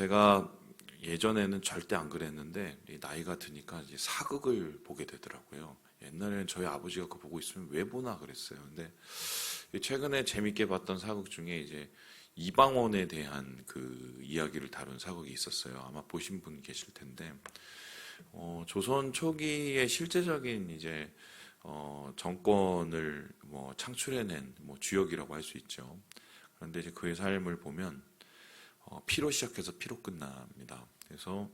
제가 예전에는 절대 안 그랬는데 나이가 드니까 이제 사극을 보게 되더라고요. 옛날에는 저희 아버지가 그거 보고 있으면 왜 보나 그랬어요. 근데 최근에 재밌게 봤던 사극 중에 이제 이방원에 대한 그 이야기를 다룬 사극이 있었어요. 아마 보신 분 계실 텐데, 조선 초기의 실제적인 이제 정권을 뭐 창출해낸 뭐 주역이라고 할 수 있죠. 그런데 이제 그의 삶을 보면 피로 시작해서 피로 끝납니다. 그래서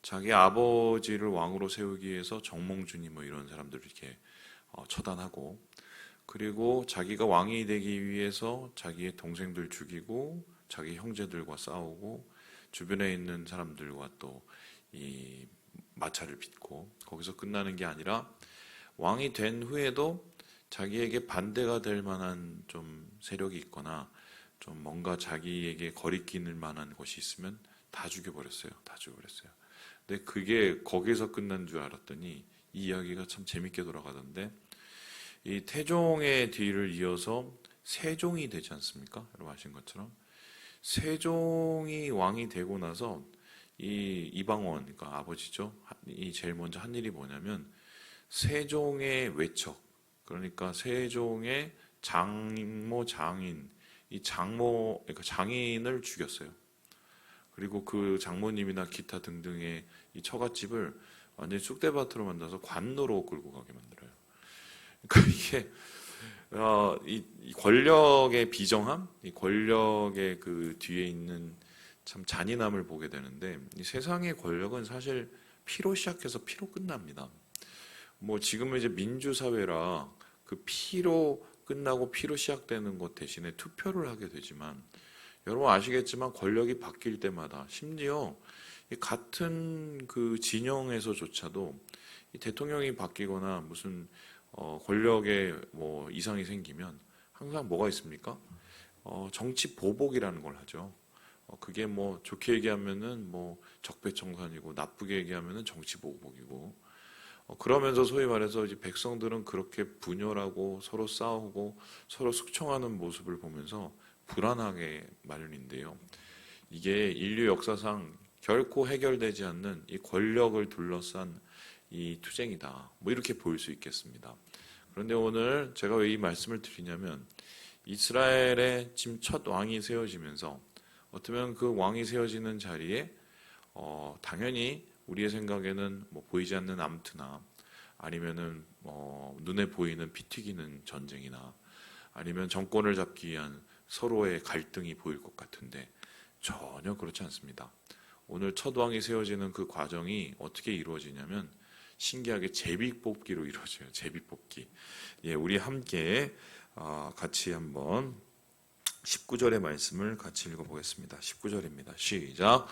자기 아버지를 왕으로 세우기 위해서 정몽준이 뭐 이런 사람들을 이렇게 처단하고, 그리고 자기가 왕이 되기 위해서 자기의 동생들 죽이고 자기 형제들과 싸우고 주변에 있는 사람들과 또 이 마찰을 빚고, 거기서 끝나는 게 아니라 왕이 된 후에도 자기에게 반대가 될 만한 좀 세력이 있거나 좀 뭔가 자기에게 거리끼는 만한 것이 있으면 다 죽여버렸어요. 다 죽여버렸어요. 근데 그게 거기서 끝난 줄 알았더니 이 이야기가 참 재밌게 돌아가던데, 이 태종의 뒤를 이어서 세종이 되지 않습니까? 여러분 아신 것처럼 세종이 왕이 되고 나서 이 이방원, 그러니까 아버지죠. 이 제일 먼저 한 일이 뭐냐면 세종의 외척, 그러니까 세종의 장모 장인, 이 장모, 그러니까 장인을 죽였어요. 그리고 그 장모님이나 기타 등등의 이 처갓집을 완전히 쑥대밭으로 만들어서 관노로 끌고 가게 만들어요. 그러니까 이게 이 권력의 비정함, 이 권력의 그 뒤에 있는 참 잔인함을 보게 되는데, 이 세상의 권력은 사실 피로 시작해서 피로 끝납니다. 뭐 지금은 이제 민주사회라 그 피로 끝나고 피로 시작되는 것 대신에 투표를 하게 되지만, 여러분 아시겠지만 권력이 바뀔 때마다 심지어 이 같은 그 진영에서조차도 이 대통령이 바뀌거나 무슨 권력에 뭐 이상이 생기면 항상 뭐가 있습니까? 정치 보복이라는 걸 하죠. 그게 뭐 좋게 얘기하면은 뭐 적폐청산이고 나쁘게 얘기하면은 정치 보복이고, 그러면서 소위 말해서 이제 백성들은 그렇게 분열하고 서로 싸우고 서로 숙청하는 모습을 보면서 불안하게 마련인데요. 이게 인류 역사상 결코 해결되지 않는 이 권력을 둘러싼 이 투쟁이다. 뭐 이렇게 보일 수 있겠습니다. 그런데 오늘 제가 왜 이 말씀을 드리냐면, 이스라엘의 지금 첫 왕이 세워지면서 어쩌면 그 왕이 세워지는 자리에 당연히 우리의 생각에는 뭐 보이지 않는 암투나 아니면은 눈에 보이는 피 튀기는 전쟁이나 아니면 정권을 잡기 위한 서로의 갈등이 보일 것 같은데 전혀 그렇지 않습니다. 오늘 첫 왕이 세워지는 그 과정이 어떻게 이루어지냐면 신기하게 제비뽑기로 이루어져요. 제비뽑기. 예, 우리 함께 같이 한번 19절의 말씀을 같이 읽어보겠습니다. 19절입니다. 시작.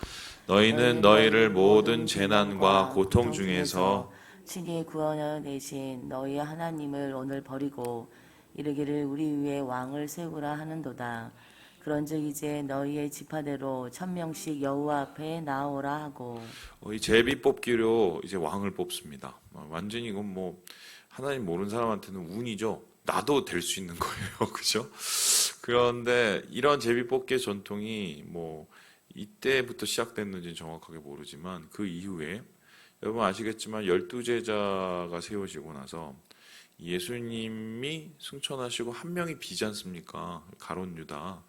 너희는 너희를 모든 재난과 고통 중에서 친히 구원하여 내신 너희 하나님을 오늘 버리고 이르기를 우리 위에 왕을 세우라 하는도다. 그런즉 이제 너희의 지파대로 1000명씩 여호와 앞에 나오라 하고. 이 제비뽑기로 이제 왕을 뽑습니다. 완전히 이건 뭐 하나님 모르는 사람한테는 운이죠. 나도 될 수 있는 거예요. 그죠? 그런데 이런 제비뽑기의 전통이 뭐 이때부터 시작됐는지 정확하게 모르지만 그 이후에 여러분 아시겠지만 12제자가 세워지고 나서 예수님이 승천하시고 한 명이 비지 않습니까? 가룟 유다.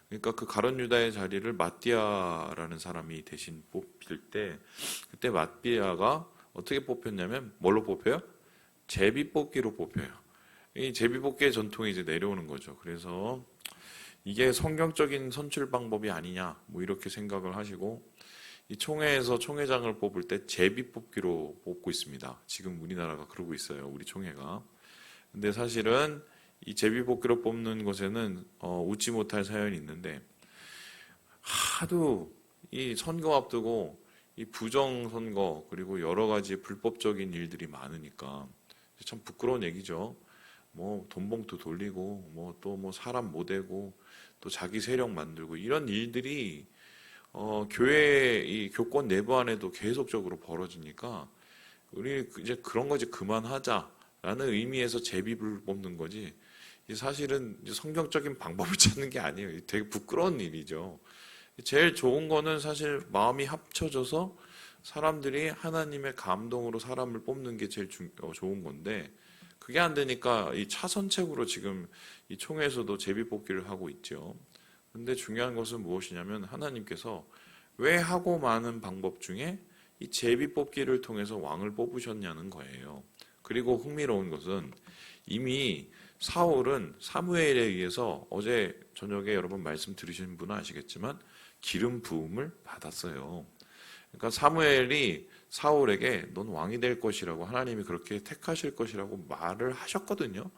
그러니까 그 가룟 유다의 자리를 마띠아라는 사람이 대신 뽑힐 때, 그때 마띠아가 어떻게 뽑혔냐면 뭘로 뽑혀요? 제비뽑기로 뽑혀요. 이 제비뽑기의 전통이 이제 내려오는 거죠. 그래서 이게 성경적인 선출 방법이 아니냐, 뭐 이렇게 생각을 하시고, 이 총회에서 총회장을 뽑을 때 제비뽑기로 뽑고 있습니다. 지금 우리나라가 그러고 있어요. 우리 총회가. 근데 사실은 이 제비뽑기로 뽑는 것에는 웃지 못할 사연이 있는데, 하도 이 선거 앞두고 이 부정 선거 그리고 여러 가지 불법적인 일들이 많으니까 참 부끄러운 얘기죠. 뭐 돈봉투 돌리고 뭐 또 뭐 사람 모대고 또 자기 세력 만들고 이런 일들이 교회 이 교권 내부 안에도 계속적으로 벌어지니까 우리 이제 그런 거지 그만하자라는 의미에서 제비를 뽑는 거지. 사실은 성경적인 방법을 찾는 게 아니에요. 되게 부끄러운 일이죠. 제일 좋은 거는 사실 마음이 합쳐져서 사람들이 하나님의 감동으로 사람을 뽑는 게 제일 좋은 건데, 그게 안 되니까 이 차선책으로 지금 이 총회에서도 제비뽑기를 하고 있죠. 근데 중요한 것은 무엇이냐면, 하나님께서 왜 하고 많은 방법 중에 이 제비뽑기를 통해서 왕을 뽑으셨냐는 거예요. 그리고 흥미로운 것은, 이미 사울은 사무엘에 의해서 어제 저녁에 여러분 말씀 들으신 분은 아시겠지만 기름 부음을 받았어요. 그러니까 사무엘이 사울에게 넌 왕이 될 것이라고, 하나님이 그렇게 택하실 것이라고 말을 하셨거든요.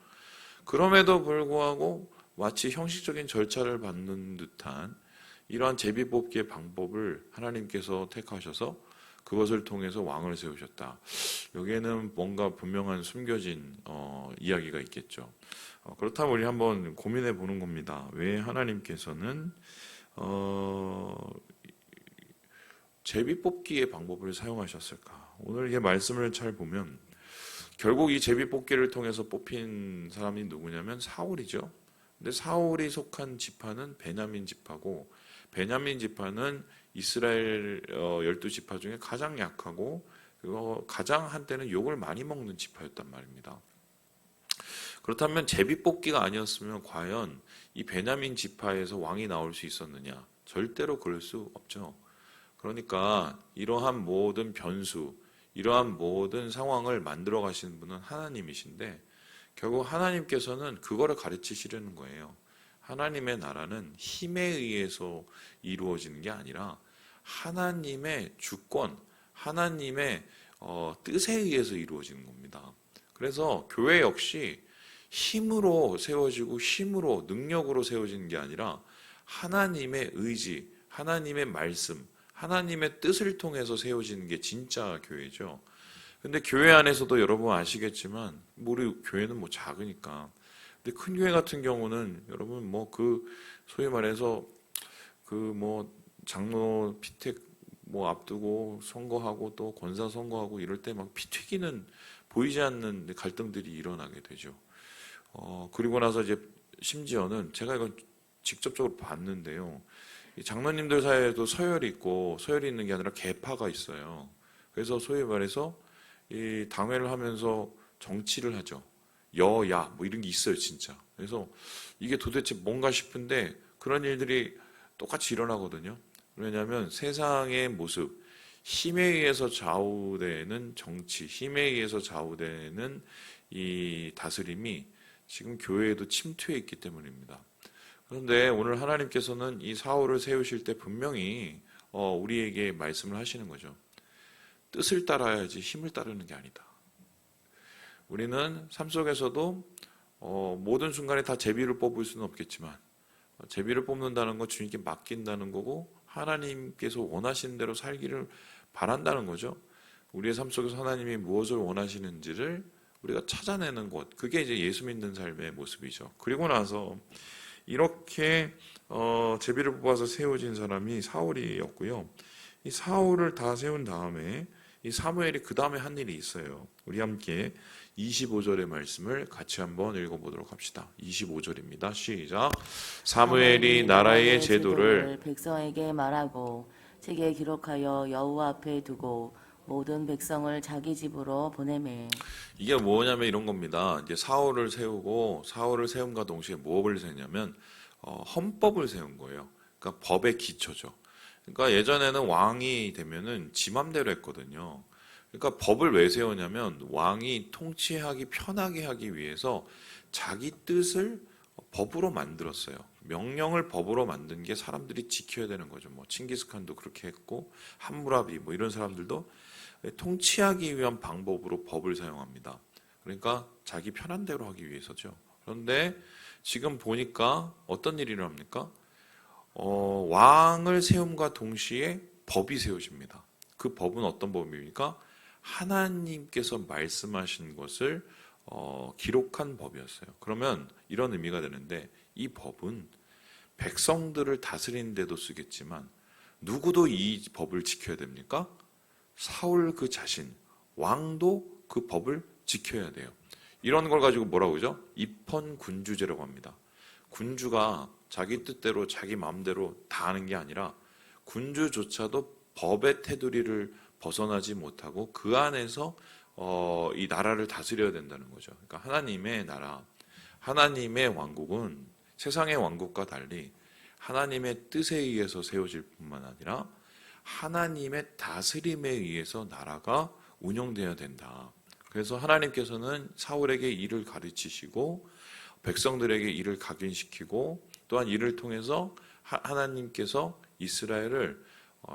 그럼에도 불구하고 마치 형식적인 절차를 받는 듯한 이러한 제비뽑기의 방법을 하나님께서 택하셔서 그것을 통해서 왕을 세우셨다. 여기에는 뭔가 분명한 숨겨진 이야기가 있겠죠. 그렇다면 우리 한번 고민해 보는 겁니다. 왜 하나님께서는 제비뽑기의 방법을 사용하셨을까? 오늘 이 말씀을 잘 보면 결국 이 제비뽑기를 통해서 뽑힌 사람이 누구냐면 사울이죠. 근데 사울이 속한 지파는 베냐민 지파고, 베냐민 지파는 이스라엘 12지파 중에 가장 약하고, 그리고 가장 한때는 욕을 많이 먹는 지파였단 말입니다. 그렇다면 제비뽑기가 아니었으면 과연 이 베냐민 지파에서 왕이 나올 수 있었느냐? 절대로 그럴 수 없죠. 그러니까 이러한 모든 변수, 이러한 모든 상황을 만들어 가시는 분은 하나님이신데, 결국 하나님께서는 그거를 가르치시려는 거예요. 하나님의 나라는 힘에 의해서 이루어지는 게 아니라 하나님의 주권, 하나님의 뜻에 의해서 이루어지는 겁니다. 그래서 교회 역시 힘으로 세워지고 힘으로, 능력으로 세워지는 게 아니라 하나님의 의지, 하나님의 말씀, 하나님의 뜻을 통해서 세워지는 게 진짜 교회죠. 근데 교회 안에서도 여러분 아시겠지만, 우리 교회는 뭐 작으니까. 근데 큰 교회 같은 경우는 여러분 소위 말해서 장로 피택 앞두고 선거하고 또 권사 선거하고 이럴 때 막 피 튀기는, 보이지 않는 갈등들이 일어나게 되죠. 그리고 나서 이제 심지어는 제가 이건 직접적으로 봤는데요. 이 장로님들 사이에도 서열이 있고, 서열이 있는 게 아니라 계파가 있어요. 그래서 소위 말해서 이 당회를 하면서 정치를 하죠. 여야 이런 게 있어요, 진짜. 그래서 이게 도대체 뭔가 싶은데 그런 일들이 똑같이 일어나거든요. 왜냐하면 세상의 모습, 힘에 의해서 좌우되는 정치, 힘에 의해서 좌우되는 이 다스림이 지금 교회에도 침투해 있기 때문입니다. 그런데 오늘 하나님께서는 이 사울을 세우실 때 분명히 우리에게 말씀을 하시는 거죠. 뜻을 따라야지 힘을 따르는 게 아니다. 우리는 삶 속에서도 모든 순간에 다 제비를 뽑을 수는 없겠지만, 제비를 뽑는다는 건 주님께 맡긴다는 거고, 하나님께서 원하시는 대로 살기를 바란다는 거죠. 우리의 삶 속에서 하나님이 무엇을 원하시는지를 우리가 찾아내는 것, 그게 이제 예수 믿는 삶의 모습이죠. 그리고 나서 이렇게 제비를 뽑아서 세워진 사람이 사울이었고요. 이 사울을 다 세운 다음에 이 사무엘이 그 다음에 한 일이 있어요. 우리 함께 25절의 말씀을 같이 한번 읽어보도록 합시다. 25절입니다. 시작. 사무엘이 나라의 제도를 백성에게 말하고 책에 기록하여 여호와 앞에 두고 모든 백성을 자기 집으로 보내매. 이게 뭐냐면 이런 겁니다. 이제 사울을 세우고, 사울을 세움과 동시에 무엇을 세우냐면 헌법을 세운 거예요. 그러니까 법의 기초죠. 그러니까 예전에는 왕이 되면은 지 맘대로 했거든요. 그러니까 법을 왜 세우냐면 왕이 통치하기 편하게 하기 위해서 자기 뜻을 법으로 만들었어요. 명령을 법으로 만든 게 사람들이 지켜야 되는 거죠. 칭기스칸도 그렇게 했고, 함무라비 이런 사람들도 통치하기 위한 방법으로 법을 사용합니다. 그러니까 자기 편한 대로 하기 위해서죠. 그런데 지금 보니까 어떤 일이 일어납니까? 왕을 세움과 동시에 법이 세워집니다. 그 법은 어떤 법입니까? 하나님께서 말씀하신 것을 기록한 법이었어요. 그러면 이런 의미가 되는데, 이 법은 백성들을 다스리는 데도 쓰겠지만 누구도 이 법을 지켜야 됩니까? 사울 그 자신, 왕도 그 법을 지켜야 돼요. 이런 걸 가지고 뭐라고 그러죠? 입헌군주제라고 합니다. 군주가 자기 뜻대로 자기 마음대로 다 하는 게 아니라 군주조차도 법의 테두리를 벗어나지 못하고 그 안에서 이 나라를 다스려야 된다는 거죠. 그러니까 하나님의 나라, 하나님의 왕국은 세상의 왕국과 달리 하나님의 뜻에 의해서 세워질 뿐만 아니라 하나님의 다스림에 의해서 나라가 운영되어야 된다. 그래서 하나님께서는 사울에게 일을 가르치시고 백성들에게 일을 각인시키고 또한 이를 통해서 하나님께서 이스라엘을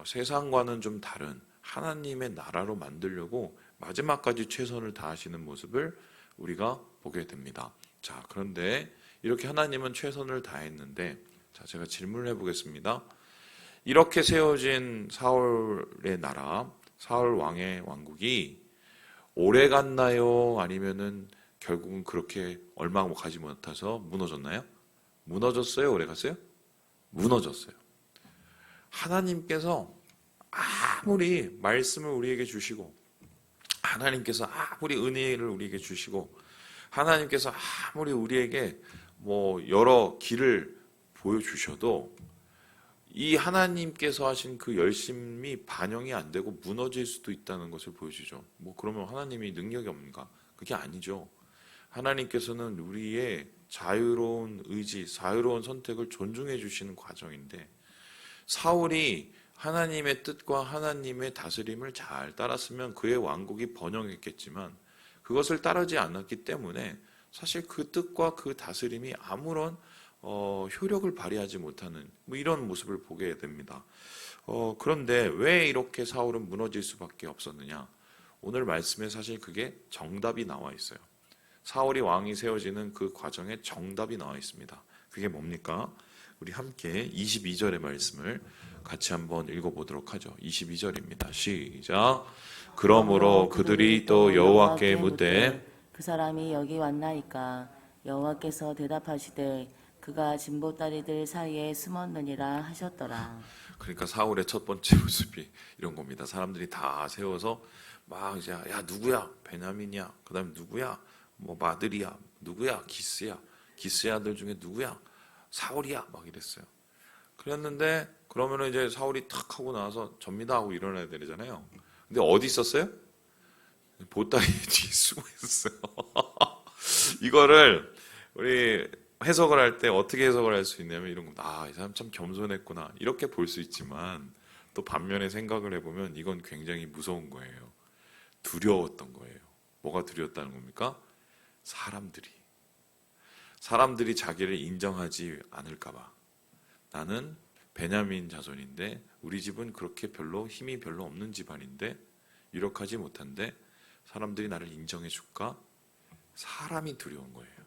세상과는 좀 다른 하나님의 나라로 만들려고 마지막까지 최선을 다하시는 모습을 우리가 보게 됩니다. 자, 그런데 이렇게 하나님은 최선을 다했는데, 자, 제가 질문을 해보겠습니다. 이렇게 세워진 사울의 나라, 사울 왕의 왕국이 오래 갔나요? 아니면은 결국은 그렇게 얼마 가지 못해서 무너졌나요? 무너졌어요? 오래 갔어요? 무너졌어요. 하나님께서 아무리 말씀을 우리에게 주시고, 하나님께서 아무리 은혜를 우리에게 주시고, 하나님께서 아무리 우리에게 여러 길을 보여주셔도 이 하나님께서 하신 그 열심이 반영이 안 되고 무너질 수도 있다는 것을 보여주죠. 그러면 하나님이 능력이 없는가? 그게 아니죠. 하나님께서는 우리의 자유로운 의지, 자유로운 선택을 존중해 주시는 과정인데, 사울이 하나님의 뜻과 하나님의 다스림을 잘 따랐으면 그의 왕국이 번영했겠지만 그것을 따르지 않았기 때문에 사실 그 뜻과 그 다스림이 아무런 효력을 발휘하지 못하는 이런 모습을 보게 됩니다. 그런데 왜 이렇게 사울은 무너질 수밖에 없었느냐? 오늘 말씀에 사실 그게 정답이 나와 있어요. 사울이 왕이 세워지는 그 과정에 정답이 나와 있습니다. 그게 뭡니까? 우리 함께 22절의 말씀을 같이 한번 읽어보도록 하죠. 22절입니다. 시작. 그러므로 그들이 또 여호와께 묻되 그 사람이 여기 왔나이까? 여호와께서 대답하시되 그가 진보다리들 사이에 숨었느니라 하셨더라. 그러니까 사울의 첫 번째 모습이 이런 겁니다. 사람들이 다 세워서 막 이제 야 누구야? 베냐민이야. 그다음에 누구야? 마들이야. 누구야? 기스야. 기스의 아들 중에 누구야? 사울이야. 막 이랬어요. 그랬는데 그러면은 이제 사울이 탁 하고 나서 접니다 하고 일어나야 되잖아요. 근데 어디 있었어요? 보따리 뒤에 숨어 있었어요. 이거를 우리 해석을 할 때 어떻게 해석을 할 수 있냐면 이런 거, 이 사람 참 겸손했구나 이렇게 볼 수 있지만 또 반면에 생각을 해보면 이건 굉장히 무서운 거예요. 두려웠던 거예요. 뭐가 두려웠다는 겁니까? 사람들이 자기를 인정하지 않을까봐. 나는 베냐민 자손인데 우리 집은 그렇게 별로 힘이 별로 없는 집안인데 유력하지 못한데 사람들이 나를 인정해 줄까? 사람이 두려운 거예요.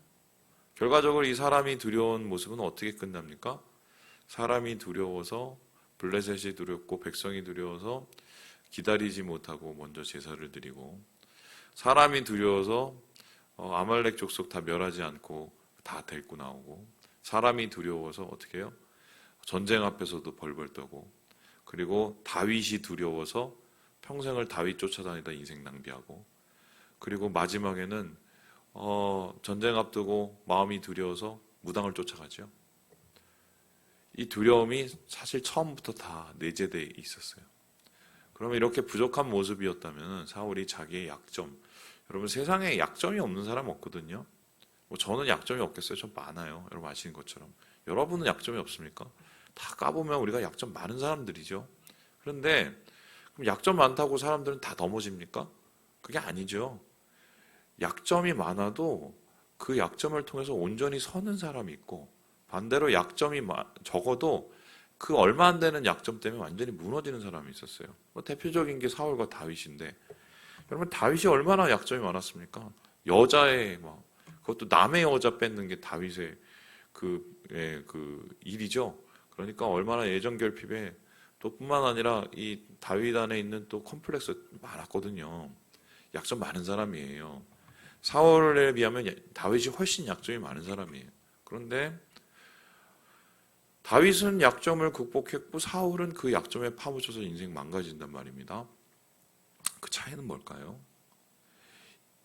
결과적으로 이 사람이 두려운 모습은 어떻게 끝납니까? 사람이 두려워서 블레셋이 두렵고 백성이 두려워서 기다리지 못하고 먼저 제사를 드리고, 사람이 두려워서 아말렉 족속 다 멸하지 않고 다 데리고 나오고, 사람이 두려워서 어떻게 해요? 전쟁 앞에서도 벌벌 떠고, 그리고 다윗이 두려워서 평생을 다윗 쫓아다니다 인생 낭비하고, 그리고 마지막에는 전쟁 앞두고 마음이 두려워서 무당을 쫓아가죠. 이 두려움이 사실 처음부터 다 내재되어 있었어요. 그러면 이렇게 부족한 모습이었다면 사울이 자기의 약점, 여러분 세상에 약점이 없는 사람 없거든요. 저는 약점이 없겠어요? 전 많아요. 여러분 아시는 것처럼. 여러분은 약점이 없습니까? 다 까보면 우리가 약점 많은 사람들이죠. 그런데 그럼 약점 많다고 사람들은 다 넘어집니까? 그게 아니죠. 약점이 많아도 그 약점을 통해서 온전히 서는 사람이 있고, 반대로 약점이 적어도 그 얼마 안 되는 약점 때문에 완전히 무너지는 사람이 있었어요. 대표적인 게 사울과 다윗인데, 여러분 다윗이 얼마나 약점이 많았습니까? 여자의 그것도 남의 여자 뺏는 게 다윗의 그 일이죠. 그러니까 얼마나 애정 결핍에, 또 뿐만 아니라 이 다윗 안에 있는 또 컴플렉스 많았거든요. 약점 많은 사람이에요. 사울에 비하면 다윗이 훨씬 약점이 많은 사람이에요. 그런데 다윗은 약점을 극복했고 사울은 그 약점에 파묻혀서 인생 망가진단 말입니다. 그 차이는 뭘까요?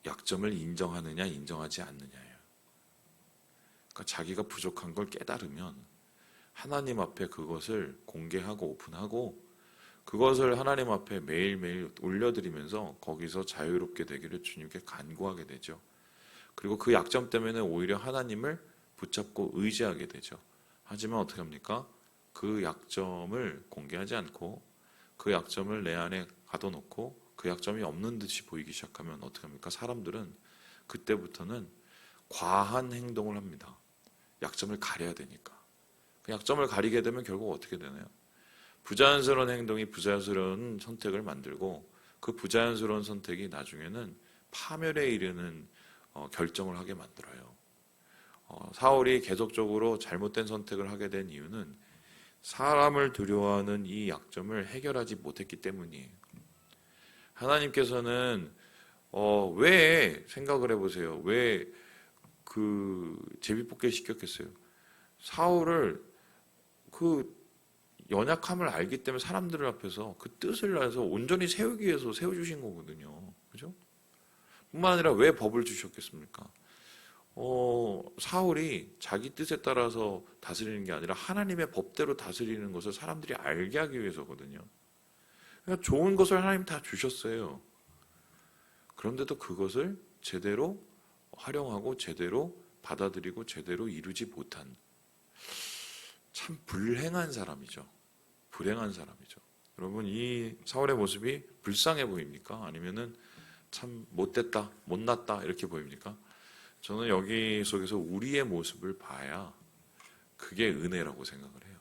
약점을 인정하느냐 인정하지 않느냐예요. 그러니까 자기가 부족한 걸 깨달으면 하나님 앞에 그것을 공개하고 오픈하고 그것을 하나님 앞에 매일매일 올려드리면서 거기서 자유롭게 되기를 주님께 간구하게 되죠. 그리고 그 약점 때문에 오히려 하나님을 붙잡고 의지하게 되죠. 하지만 어떻게 합니까? 그 약점을 공개하지 않고 그 약점을 내 안에 가둬놓고 그 약점이 없는 듯이 보이기 시작하면 어떻게 합니까? 사람들은 그때부터는 과한 행동을 합니다. 약점을 가려야 되니까. 그 약점을 가리게 되면 결국 어떻게 되나요? 부자연스러운 행동이 부자연스러운 선택을 만들고 그 부자연스러운 선택이 나중에는 파멸에 이르는 결정을 하게 만들어요. 사울이 계속적으로 잘못된 선택을 하게 된 이유는 사람을 두려워하는 이 약점을 해결하지 못했기 때문이에요. 하나님께서는 왜 생각을 해보세요. 왜 그 제비뽑기를 시켰겠어요. 사울을 그 연약함을 알기 때문에 사람들 앞에서 그 뜻을 알아서 온전히 세우기 위해서 세워주신 거거든요. 그죠? 뿐만 아니라 왜 법을 주셨겠습니까? 사울이 자기 뜻에 따라서 다스리는 게 아니라 하나님의 법대로 다스리는 것을 사람들이 알게 하기 위해서거든요. 그러니까 좋은 것을 하나님 다 주셨어요. 그런데도 그것을 제대로 활용하고 제대로 받아들이고 제대로 이루지 못한 참 불행한 사람이죠. 불행한 사람이죠. 여러분 이 사울의 모습이 불쌍해 보입니까? 아니면은 참 못됐다, 못났다 이렇게 보입니까? 저는 여기 속에서 우리의 모습을 봐야 그게 은혜라고 생각을 해요.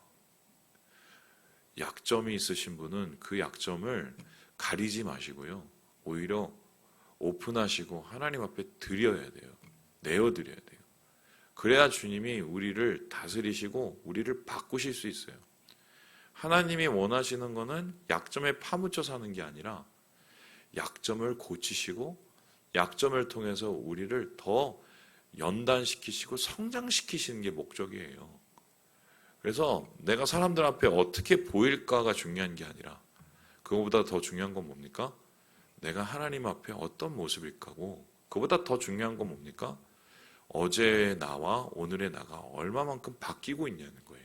약점이 있으신 분은 그 약점을 가리지 마시고요. 오히려 오픈하시고 하나님 앞에 드려야 돼요. 내어드려야 돼요. 그래야 주님이 우리를 다스리시고 우리를 바꾸실 수 있어요. 하나님이 원하시는 거는 약점에 파묻혀 사는 게 아니라 약점을 고치시고 약점을 통해서 우리를 더 연단시키시고 성장시키시는 게 목적이에요. 그래서 내가 사람들 앞에 어떻게 보일까가 중요한 게 아니라 그거보다 더 중요한 건 뭡니까? 내가 하나님 앞에 어떤 모습일까고 그보다 더 중요한 건 뭡니까? 어제의 나와 오늘의 나가 얼마만큼 바뀌고 있냐는 거예요.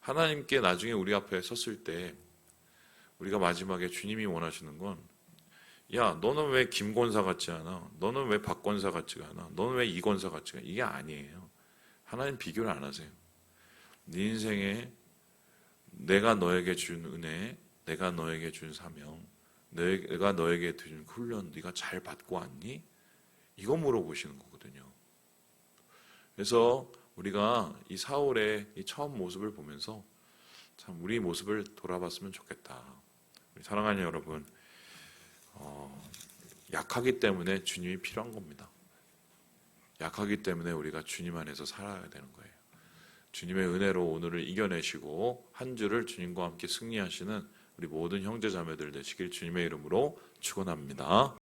하나님께 나중에 우리 앞에 섰을 때 우리가 마지막에 주님이 원하시는 건 야, 너는 왜 김권사 같지 않아? 너는 왜 박권사 같지가 않아? 너는 왜 이권사 같지가 않아? 이게 아니에요. 하나님 비교를 안 하세요. 네 인생에 내가 너에게 준 은혜, 내가 너에게 준 사명, 내가 너에게 준 훈련 네가 잘 받고 왔니? 이거 물어보시는 거거든요. 그래서 우리가 이 사울의 이 처음 모습을 보면서 참 우리 모습을 돌아봤으면 좋겠다. 우리 사랑하는 여러분, 약하기 때문에 주님이 필요한 겁니다. 약하기 때문에 우리가 주님 안에서 살아야 되는 거예요. 주님의 은혜로 오늘을 이겨내시고 한 주를 주님과 함께 승리하시는 우리 모든 형제 자매들 되시길 주님의 이름으로 축원합니다.